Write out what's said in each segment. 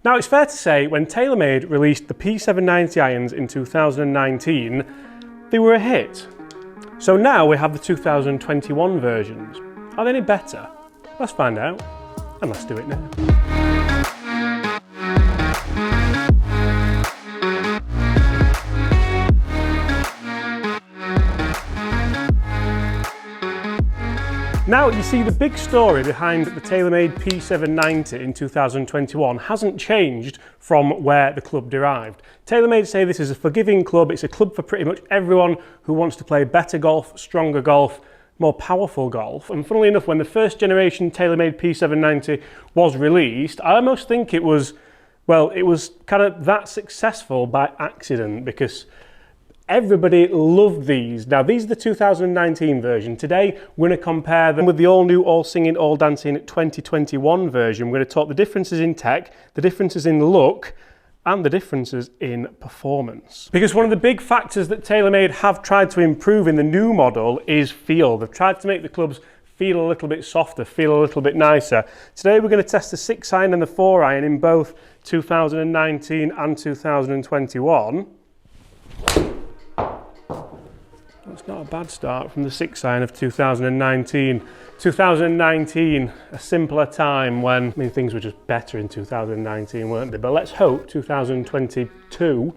Now it's fair to say when Taylormade released the P790 irons in 2019, they were a hit. So now we have the 2021 versions. Are they any better? Let's find out, and let's do it now. Now, you see, the big story behind the Taylormade P790 in 2021 hasn't changed from where the club derived. Taylormade say this is a forgiving club. It's a club for pretty much everyone who wants to play better golf, stronger golf, more powerful golf. And funnily enough, when the first generation Taylormade P790 was released, I almost think it was, well, it was kind of that successful by accident, because everybody loved these. Now, these are the 2019 version. Today, we're going to compare them with the all-new, all-singing, all-dancing 2021 version. We're going to talk the differences in tech, the differences in look, and the differences in performance. Because one of the big factors that Taylormade have tried to improve in the new model is feel. They've tried to make the clubs feel a little bit softer, feel a little bit nicer. Today, we're going to test the 6-iron and the 4-iron in both 2019 and 2021. It's not a bad start from the 6-iron of 2019. 2019, a simpler time when, I mean, things were just better in 2019, weren't they? But let's hope 2022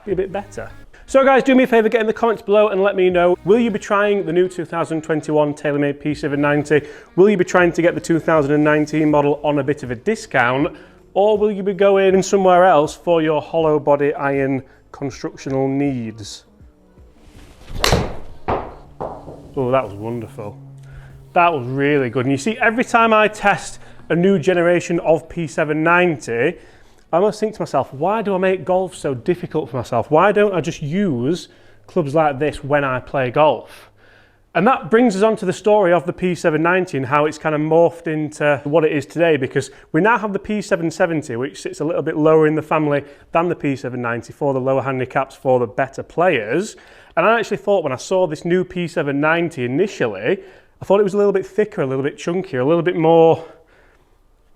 be a bit better. So guys, do me a favour, get in the comments below and let me know, will you be trying the new 2021 Taylormade P790? Will you be trying to get the 2019 model on a bit of a discount? Or will you be going somewhere else for your hollow body iron constructional needs? Oh, that was wonderful. That was really good. And you see, every time I test a new generation of P790, I almost think to myself, why do I make golf so difficult for myself? Why don't I just use clubs like this when I play golf? And that brings us on to the story of the P790 and how it's kind of morphed into what it is today, because we now have the P770, which sits a little bit lower in the family than the P790 for the lower handicaps, for the better players. And I actually thought when I saw this new P790 initially, I thought it was a little bit thicker, a little bit chunkier, a little bit more,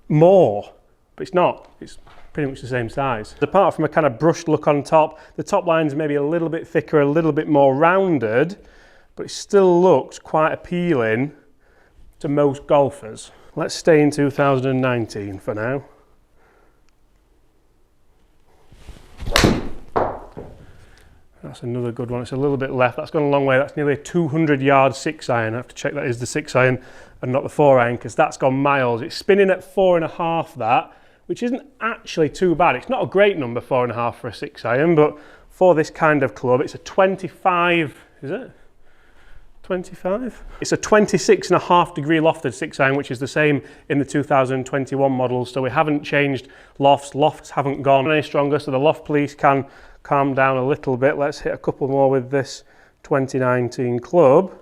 but it's not. It's pretty much the same size. Apart from a kind of brushed look on top, the top line's maybe a little bit thicker, a little bit more rounded, but it still looks quite appealing to most golfers. Let's stay in 2019 for now. That's another good one. It's a little bit left. That's gone a long way. That's nearly a 200-yard 6-iron. I have to check that is the 6-iron and not the 4-iron, because that's gone miles. It's spinning at 4.5, that, which isn't actually too bad. It's not a great number, 4.5 for a 6-iron, but for this kind of club, it's a 25, is it? 25? It's a 26.5 degree lofted 6-iron, which is the same in the 2021 models. So we haven't changed lofts. Lofts haven't gone any stronger, so the loft police can calm down a little bit. Let's hit a couple more with this 2019 club.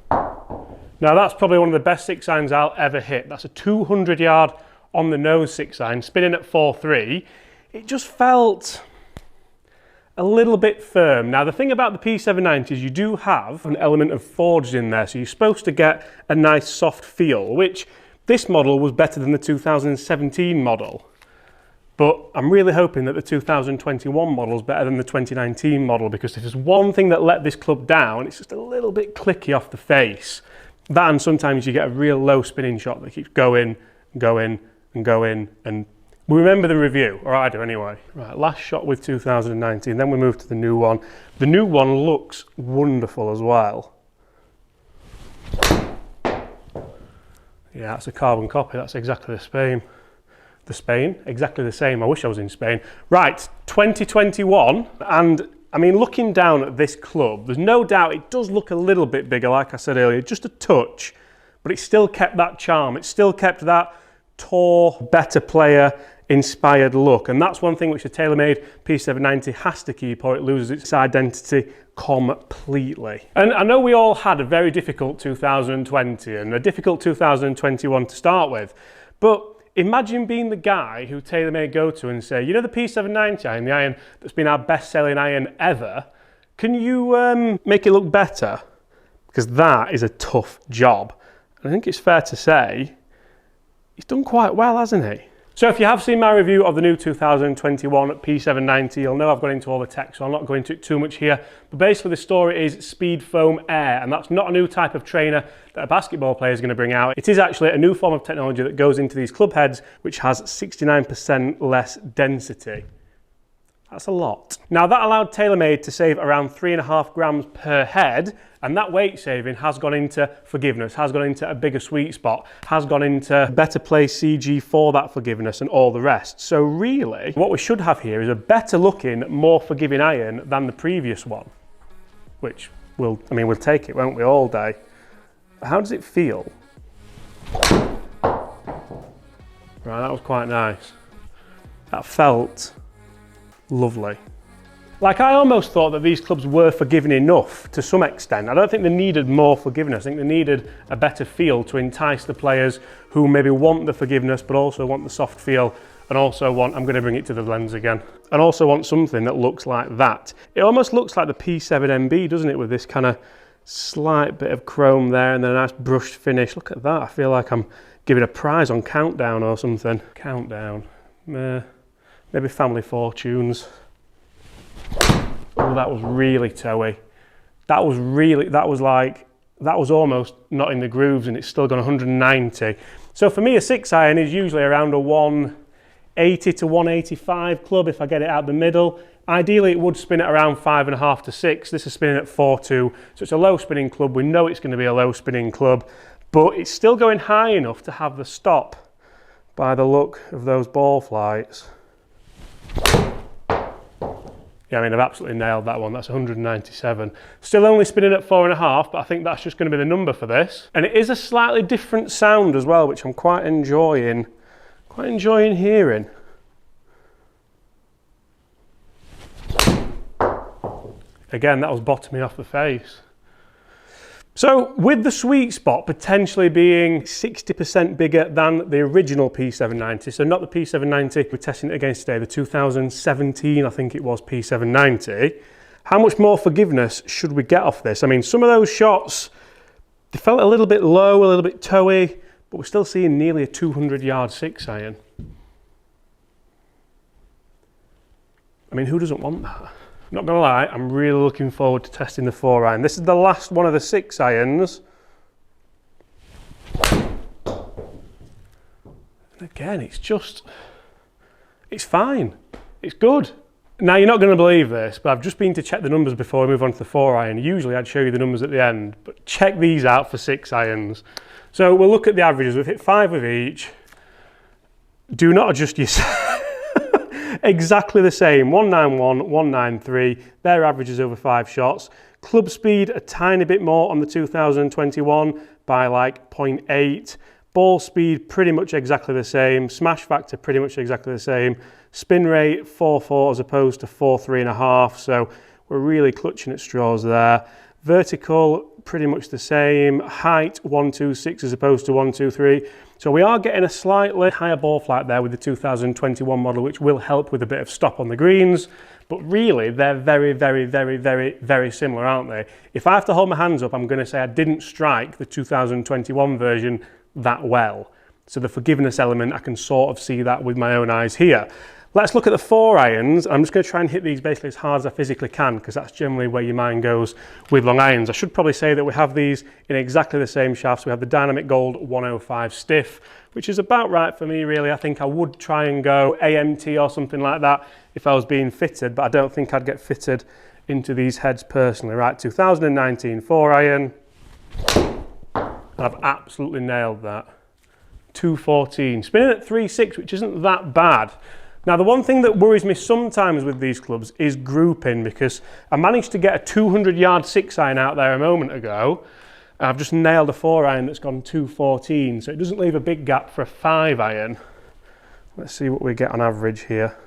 Now that's probably one of the best 6-irons I'll ever hit. That's a 200-yard on the nose 6-iron, spinning at 4.3. It just felt a little bit firm. Now the thing about the P790 is you do have an element of forged in there, so you're supposed to get a nice soft feel, which this model was better than the 2017 model. But I'm really hoping that the 2021 model is better than the 2019 model, because if there's one thing that let this club down, it's just a little bit clicky off the face. That, and sometimes you get a real low spinning shot that keeps going, going, and going, and we remember the review, or I do anyway. Right, last shot with 2019, then we move to the new one. The new one looks wonderful as well. Yeah, that's a carbon copy, that's exactly the same. Exactly the same. I wish I was in Spain. Right, 2021, and I mean, looking down at this club, there's no doubt it does look a little bit bigger, like I said earlier, just a touch, but it still kept that charm. It still kept that tall, better player inspired look, and that's one thing which the Taylormade P790 has to keep, or it loses its identity completely. And I know we all had a very difficult 2020 and a difficult 2021 to start with, but imagine being the guy who Taylormade go to and say, you know the P790 iron, the iron that's been our best-selling iron ever, can you make it look better? Because that is a tough job. And I think it's fair to say, he's done quite well, hasn't he? So if you have seen my review of the new 2021 P790, you'll know I've gone into all the tech, so I'll not go into it too much here. But basically the story is Speed Foam Air, and that's not a new type of trainer that a basketball player is going to bring out. It is actually a new form of technology that goes into these club heads, which has 69% less density. That's a lot. Now that allowed Taylormade to save around 3.5 grams per head, and that weight saving has gone into forgiveness, has gone into a bigger sweet spot, has gone into better place CG for that forgiveness and all the rest. So really, what we should have here is a better looking, more forgiving iron than the previous one, which we'll take it, won't we, all day. How does it feel? Right, that was quite nice. That felt lovely. Like, I almost thought that these clubs were forgiving enough to some extent. I don't think they needed more forgiveness. I think they needed a better feel to entice the players who maybe want the forgiveness but also want the soft feel, and also want, I'm going to bring it to the lens again, and also want something that looks like that. It almost looks like the P7MB, doesn't it, with this kind of slight bit of chrome there and then a nice brushed finish. Look at that. I feel like I'm giving a prize on Countdown or something. Countdown. Maybe Family Fortunes. Oh, that was really toey. That was almost not in the grooves, and it's still gone 190. So for me, a 6-iron is usually around a 180 to 185 club if I get it out the middle. Ideally, it would spin at around 5.5 to 6. This is spinning at 4.2, so it's a low spinning club. We know it's going to be a low spinning club, but it's still going high enough to have the stop by the look of those ball flights. Yeah, I mean, I've absolutely nailed that one. That's 197. Still only spinning at 4.5, but I think that's just going to be the number for this. And it is a slightly different sound as well, which I'm quite enjoying hearing. Again, that was bottoming off the face. So with the sweet spot potentially being 60% bigger than the original P790, so not the P790 we're testing it against today, the 2017, I think it was, P790, how much more forgiveness should we get off this? I mean, some of those shots, they felt a little bit low, a little bit toey, but we're still seeing nearly a 200-yard 6-iron. I mean, who doesn't want that? Not gonna lie, I'm really looking forward to testing the 4-iron. This is the last one of the 6-irons. And again, it's fine. It's good. Now, you're not gonna believe this, but I've just been to check the numbers before we move on to the 4-iron. Usually I'd show you the numbers at the end, but check these out for 6-irons. So we'll look at the averages. We've hit 5 of each. Do not adjust yourself. Exactly the same, 191, 193, their averages over 5 shots. Club speed a tiny bit more on the 2021 by like 0.8. Ball speed pretty much exactly the same. Smash factor pretty much exactly the same. Spin rate 4.4 as opposed to 4.3.5, so we're really clutching at straws there. Vertical pretty much the same. Height 126 as opposed to 123. So we are getting a slightly higher ball flight there with the 2021 model, which will help with a bit of stop on the greens. But really, they're very, very, very, very, very similar, aren't they? If I have to hold my hands up, I'm going to say I didn't strike the 2021 version that well. So the forgiveness element, I can sort of see that with my own eyes here. Let's look at the 4-irons. I'm just going to try and hit these basically as hard as I physically can, because that's generally where your mind goes with long irons. I should probably say that we have these in exactly the same shafts. We have the Dynamic Gold 105 stiff, which is about right for me, really. I think I would try and go AMT or something like that if I was being fitted, but I don't think I'd get fitted into these heads personally. Right, 2019 4-iron. I've absolutely nailed that. 214. Spinning at 3.6, which isn't that bad. Now, the one thing that worries me sometimes with these clubs is grouping, because I managed to get a 200-yard 6-iron out there a moment ago. I've just nailed a 4-iron that's gone 214, so it doesn't leave a big gap for a 5-iron. Let's see what we get on average here.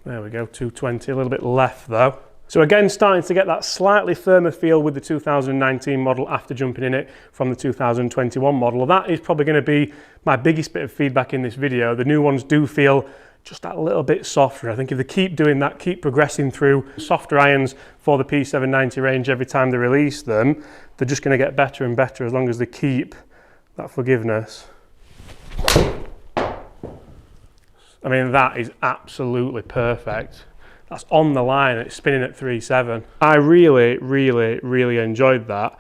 There we go, 220, a little bit left though. So again, starting to get that slightly firmer feel with the 2019 model after jumping in it from the 2021 model. That is probably going to be my biggest bit of feedback in this video. The new ones do feel just that little bit softer. I think if they keep doing that, keep progressing through softer irons for the P790 range every time they release them, they're just going to get better and better as long as they keep that forgiveness. I mean, that is absolutely perfect. That's on the line, it's spinning at 3.7. I really enjoyed that.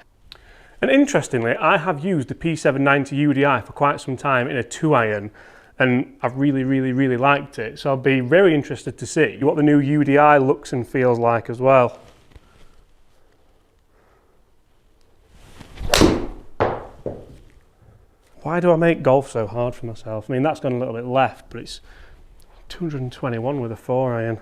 And interestingly, I have used the P790 UDI for quite some time in a 2-iron, and I've really liked it. So I'll be very interested to see what the new UDI looks and feels like as well. Why do I make golf so hard for myself? I mean, that's gone a little bit left, but it's 221 with a 4-iron.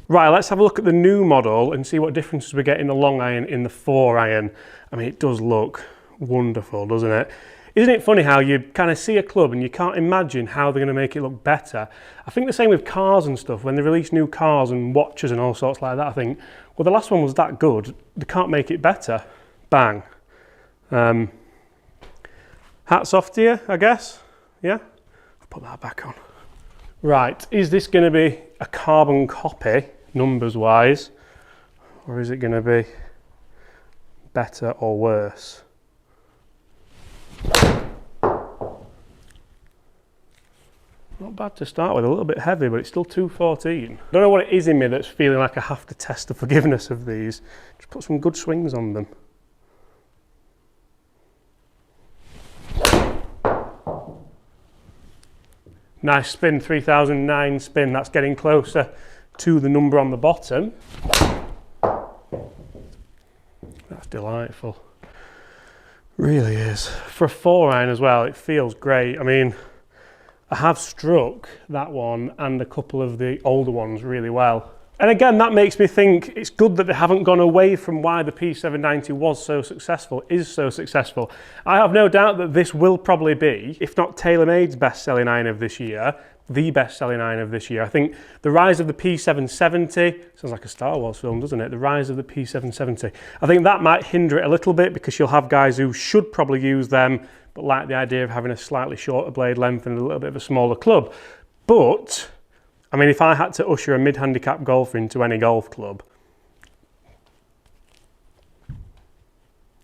Right, let's have a look at the new model and see what differences we get in the long iron in the 4-iron. I mean, it does look wonderful, doesn't it? Isn't it funny how you kind of see a club and you can't imagine how they're going to make it look better? I think the same with cars and stuff. When they release new cars and watches and all sorts like that, I think, well, the last one was that good, they can't make it better. Bang. Hats off to you, I guess. Yeah? I'll put that back on. Right, is this going to be a carbon copy, numbers wise, or is it going to be better or worse? Not bad to start with, a little bit heavy, but it's still 214. I don't know what it is in me that's feeling like I have to test the forgiveness of these. Just put some good swings on them. Nice spin, 3009 spin, that's getting closer to the number on the bottom. That's delightful. Really is. For a 4-iron as well, it feels great. I mean, I have struck that one and a couple of the older ones really well. And again, that makes me think it's good that they haven't gone away from why the P790 was so successful, is so successful. I have no doubt that this will probably be, if not Taylormade's best-selling iron of this year, the best-selling iron of this year. I think the rise of the P770, sounds like a Star Wars film, doesn't it? The rise of the P770. I think that might hinder it a little bit because you'll have guys who should probably use them, but like the idea of having a slightly shorter blade length and a little bit of a smaller club. But I mean, if I had to usher a mid-handicap golfer into any golf club,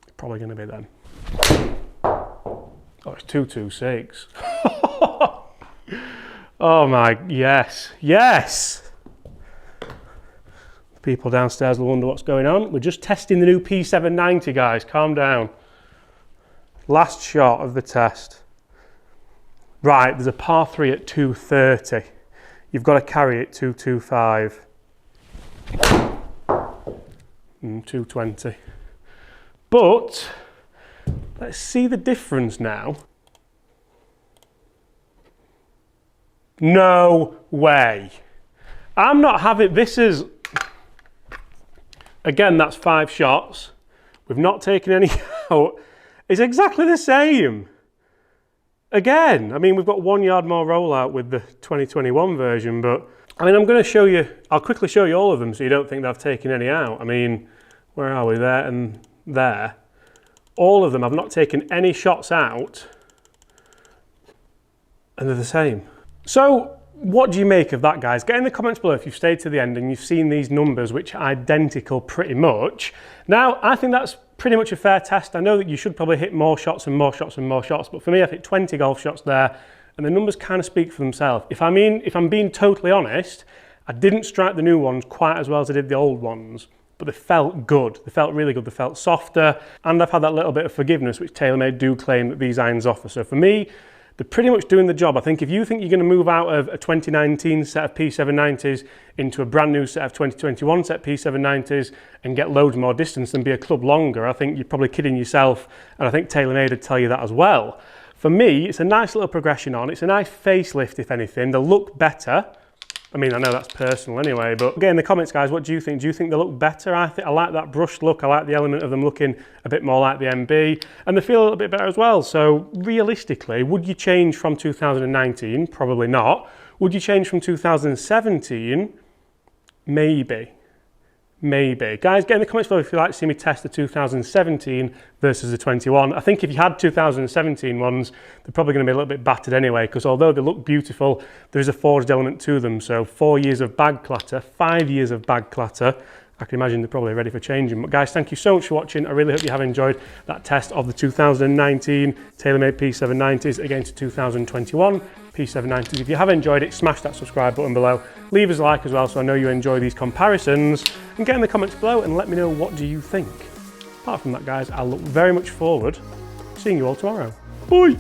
it's probably going to be them. Oh, it's 226. Oh my, yes, yes! The people downstairs will wonder what's going on. We're just testing the new P790, guys, calm down. Last shot of the test. Right, there's a par 3 at 230. You've got to carry it 225. 220. But let's see the difference now. No way. I'm not having, this is, again, that's 5 shots. We've not taken any out. It's exactly the same. Again, I mean, we've got 1 yard more rollout with the 2021 version, but I mean, I'm going to show you, I'll quickly show you all of them so you don't think that I've taken any out. I mean, where are we? There and there. All of them, I've not taken any shots out, and they're the same. So, what do you make of that, guys? Get in the comments below if you've stayed to the end and you've seen these numbers, which are identical pretty much. Now, I think that's pretty much a fair test. I know that you should probably hit more shots and more shots and more shots, but for me, I've hit 20 golf shots there, and the numbers kind of speak for themselves. If I'm being totally honest, I didn't strike the new ones quite as well as I did the old ones, but they felt good. They felt really good. They felt softer, and I've had that little bit of forgiveness, which Taylormade do claim that these irons offer. So for me, they're pretty much doing the job. I think if you think you're going to move out of a 2019 set of P790's into a brand new set of 2021 set P790's and get loads more distance than be a club longer, I think you're probably kidding yourself, and I think Taylormade would tell you that as well. For me, it's a nice little progression on. It's a nice facelift, if anything. They look better. I mean, I know that's personal anyway, but again, in the comments, guys, what do you think? Do you think they look better? I like that brushed look. I like the element of them looking a bit more like the MB, and they feel a little bit better as well. So realistically, would you change from 2019? Probably not. Would you change from 2017? Maybe. Maybe. Guys, get in the comments below if you'd like to see me test the 2017 versus the 21. I think if you had 2017 ones, they're probably going to be a little bit battered anyway, because although they look beautiful, there is a forged element to them. So 4 years of bag clatter, 5 years of bag clatter, I can imagine they're probably ready for changing. But guys, thank you so much for watching. I really hope you have enjoyed that test of the 2019 Taylormade P790s against 2021 P790s. If you have enjoyed it, smash that subscribe button below. Leave us a like as well so I know you enjoy these comparisons. And get in the comments below and let me know what do you think. Apart from that, guys, I look very much forward to seeing you all tomorrow. Bye!